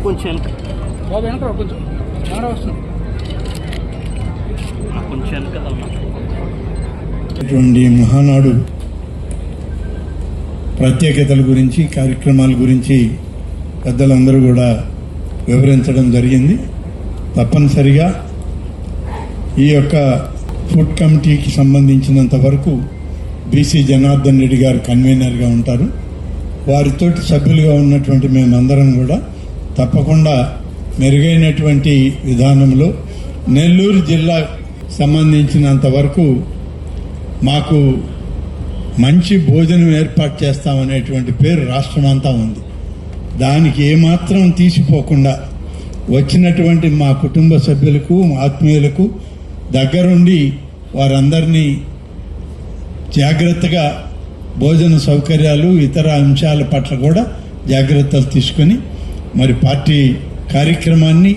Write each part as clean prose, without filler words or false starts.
కొంచెం బాబు వెనక కొంచెం కెమెరా వస్తుంది కొంచెం ఇటువంటి మహానాడు ప్రత్యేకతల గురించి కార్యక్రమాల గురించి పెద్దలందరూ కూడా వివరించడం జరిగింది. తప్పనిసరిగా ఈ యొక్క ఫుడ్ కమిటీకి సంబంధించినంత వరకు బీసీ జనార్దన్ రెడ్డి గారు కన్వీనర్గా ఉంటారు. వారితోటి సభ్యులుగా ఉన్నటువంటి మేమందరం కూడా తప్పకుండా మెరుగైనటువంటి విధానంలో నెల్లూరు జిల్లా సంబంధించినంత వరకు మాకు మంచి భోజనం ఏర్పాటు చేస్తామనేటువంటి పేరు రాష్ట్రమంతా ఉంది. దానికి ఏమాత్రం తీసిపోకుండా వచ్చినటువంటి మా కుటుంబ సభ్యులకు మా ఆత్మీయులకు దగ్గరుండి వారందరినీ జాగ్రత్తగా భోజన సౌకర్యాలు ఇతర అంశాల పట్ల కూడా జాగ్రత్తలు తీసుకొని మరి పార్టీ కార్యక్రమాన్ని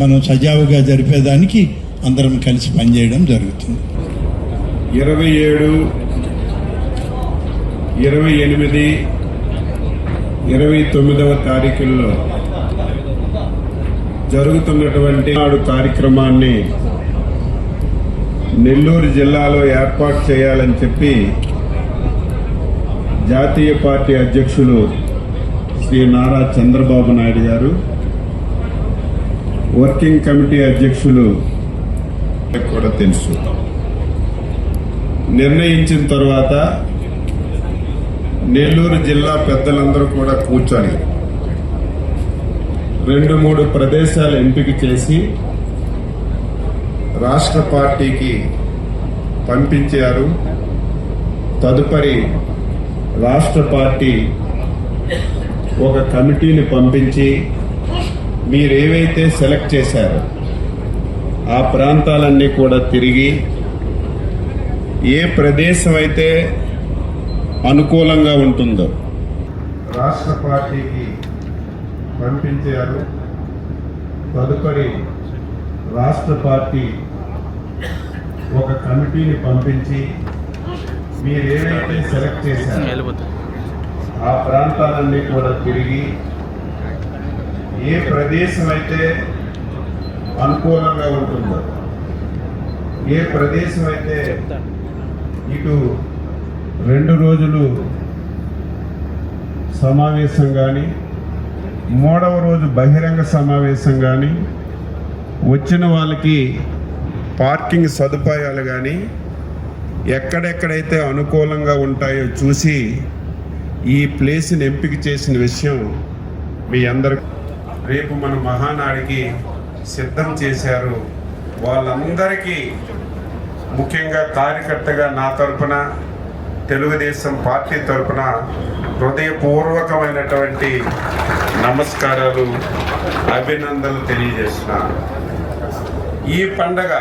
మనం సజావుగా జరిపేదానికి అందరం కలిసి పనిచేయడం జరుగుతుంది. 27, 28, 29వ తారీఖుల్లో జరుగుతున్నటువంటి కార్యక్రమాన్ని నెల్లూరు జిల్లాలో ఏర్పాటు చేయాలని చెప్పి జాతీయ పార్టీ అధ్యక్షులు శ్రీ నారా చంద్రబాబు నాయుడు గారు, వర్కింగ్ కమిటీ అధ్యక్షులు కూడా తెలుసు, నిర్ణయించిన తర్వాత నెల్లూరు జిల్లా పెద్దలందరూ కూడా కూర్చొని 2-3 ప్రదేశాలు ఎంపిక చేసి రాష్ట్ర పార్టీకి పంపించారు. తదుపరి రాష్ట్ర పార్టీ ఒక కమిటీని పంపించి మీరేవైతే సెలెక్ట్ చేశారో ఆ ప్రాంతాలన్నీ కూడా తిరిగి ఏ ప్రదేశం అయితే అనుకూలంగా ఉంటుందో రాష్ట్ర పార్టీకి పంపించారు. తదుపరి రాష్ట్ర పార్టీ ఒక కమిటీని పంపించి మీరేవైతే సెలెక్ట్ చేశారో ఆ ప్రాంతాలన్నీ కూడా తిరిగి ఏ ప్రదేశం అయితే అనుకూలంగా ఉంటుందో, ఏ ప్రదేశం అయితే ఇటు 2 రోజులు సమావేశం కానీ 3వ రోజు బహిరంగ సమావేశం కానీ వచ్చిన వాళ్ళకి పార్కింగ్ సదుపాయాలు కానీ ఎక్కడెక్కడైతే అనుకూలంగా ఉంటాయో చూసి ఈ ప్లేస్ని ఎంపిక చేసిన విషయం మీ అందరికి రేపు మన మహానాడికి సిద్ధం చేశారు. వాళ్ళందరికీ ముఖ్యంగా కార్యకర్తగా నా తరపున తెలుగుదేశం పార్టీ తరపున హృదయపూర్వకమైనటువంటి నమస్కారాలు, అభినందనలు తెలియజేస్తున్నాను. ఈ పండగ